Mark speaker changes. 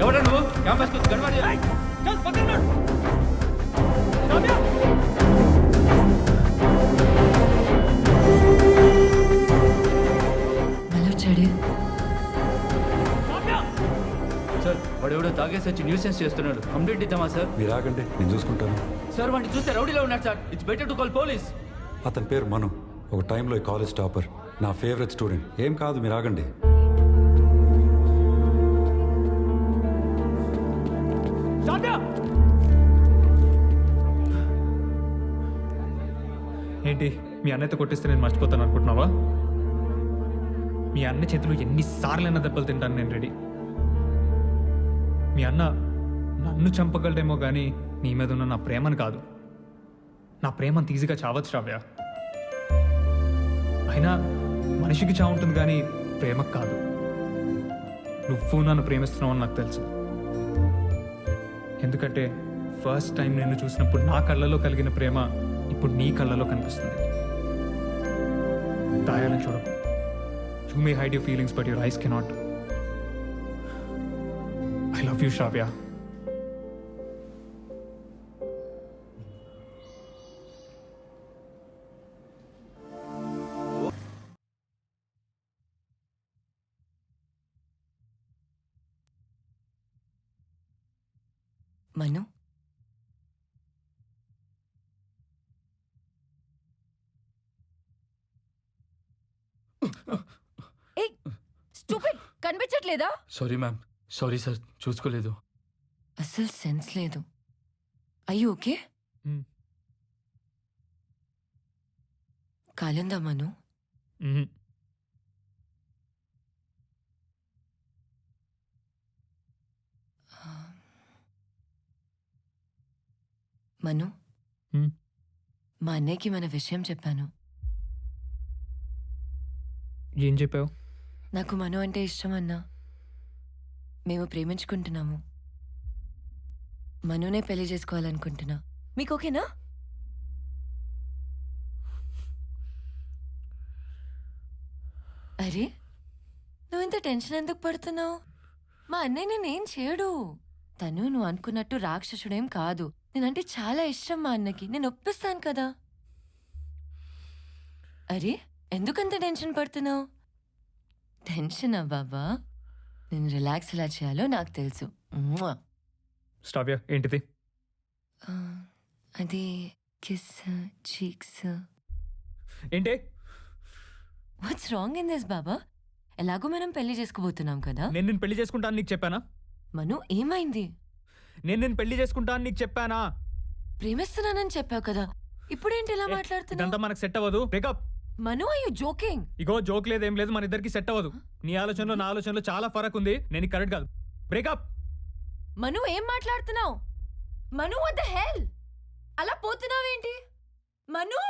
Speaker 1: ఎవడా నువ్వు campus గడవాడి sir వాడెవడో తాగేసి వచ్చి న్యూసెన్స్ చేస్తున్నాడు. కంప్లీట్ ఇద్దామా సార్?
Speaker 2: మీరు ఆగండి, నేను చూసుకుంటాను.
Speaker 1: సార్ వాడిని చూస్తే రౌడీలో ఉన్నాడు sir. It's better to call police.
Speaker 2: అతని పేరు మను. ఒక టైంలో ఈ కాలేజ్ టాపర్, నా ఫేవరెట్ స్టూడెంట్. ఏం కాదు, మీరు ఆగండి.
Speaker 3: ఏంటి మీ అన్నయ్యతో కొట్టిస్తే నేను మర్చిపోతాను అనుకుంటున్నావా? మీ అన్న చేతులు ఎన్నిసార్లైనా దెబ్బలు తింటాను నేను రెడీ. మీ అన్న నన్ను చంపగలడేమో కానీ నీ మీద ఉన్న నా ప్రేమను కాదు. నా ప్రేమను ఈజీగా చావచ్చు శ్రావ్య. అయినా మనిషికి చావు ఉంటుంది కానీ ప్రేమకు కాదు. నువ్వు నన్ను ప్రేమిస్తున్నావు అని నాకు తెలుసు. ఎందుకంటే ఫస్ట్ టైం నిన్ను చూసినప్పుడు నా కళ్ళలో కలిగిన ప్రేమ ఇప్పుడు నీ కళ్ళలో కనిపిస్తుంది. దాయాలని చూడకు. You may hide your feelings, but your eyes cannot. I love you, Shravya.
Speaker 4: Manu?
Speaker 5: కనిపించట్లేదా?
Speaker 1: సారీ మ్యామ్, సారీ సార్, చూసుకోలేదు.
Speaker 4: అసలు సెన్స్ లేదు. అయ్యో ఓకే? కాలిందా మను? మను, మా అన్నయ్యకి మన విషయం చెప్పాను.
Speaker 3: ఏం చెప్పావు?
Speaker 4: నాకు మను అంటే ఇష్టం అన్నా. మేము ప్రేమించుకుంటున్నాము. మనునే పెళ్లి చేసుకోవాలనుకుంటున్నా. మీకు ఓకేనా? అరే, నువ్వు ఇంత టెన్షన్ ఎందుకు పడుతున్నావు? మా అన్నయ్య నేనేం చేయడు. తను నువ్వు అనుకున్నట్టు రాక్షసుడేం కాదు. నేనంటే చాలా ఇష్టం మా అన్నకి. నేను ఒప్పిస్తాను కదా. అరే, ఎందుకంత టెన్షన్ పడుతున్నావు? టెన్షన్ బాబా, నేను రిలాక్స్ ఎలా చేయాలో నాకు తెలుసు.
Speaker 3: శ్రావ్య, ఏంటిది?
Speaker 4: అది కిస్, చీక్స్.
Speaker 3: ఏంటి?
Speaker 4: వాట్స్ రాంగ్ ఇన్ దిస్ బాబా? ఎలాగో మనం పెళ్లి చేసుకోబోతున్నాం కదా.
Speaker 3: నేను పెళ్లి చేసుకుంటాను నీకు చెప్పానా?
Speaker 4: మను, ఏమైంది?
Speaker 3: నేను పెళ్లి చేసుకుంటాను నీకు చెప్పానా?
Speaker 4: ప్రేమిస్తున్నానని చెప్పావు కదా, ఇప్పుడేంటి ఇలా మాట్లాడుతున్నావు?
Speaker 3: ఇదంతా మనకు సెట్ అవ్వదు. Breakup.
Speaker 4: Manu, are you joking?
Speaker 3: ఇగో జోక్ లేదు, ఏం లేదు. మన ఇద్దరికి సెట్ అవ్వదు. నీ ఆలోచనలో నా ఆలోచనలో చాలా ఫరక్ ఉంది. నేను కరెక్ట్ కాదు. బ్రేకప్.
Speaker 4: మను, ఏం మాట్లాడుతున్నావు? మను, వాట్ ద హెల్? అలా పోతున్నావేంటి? మను!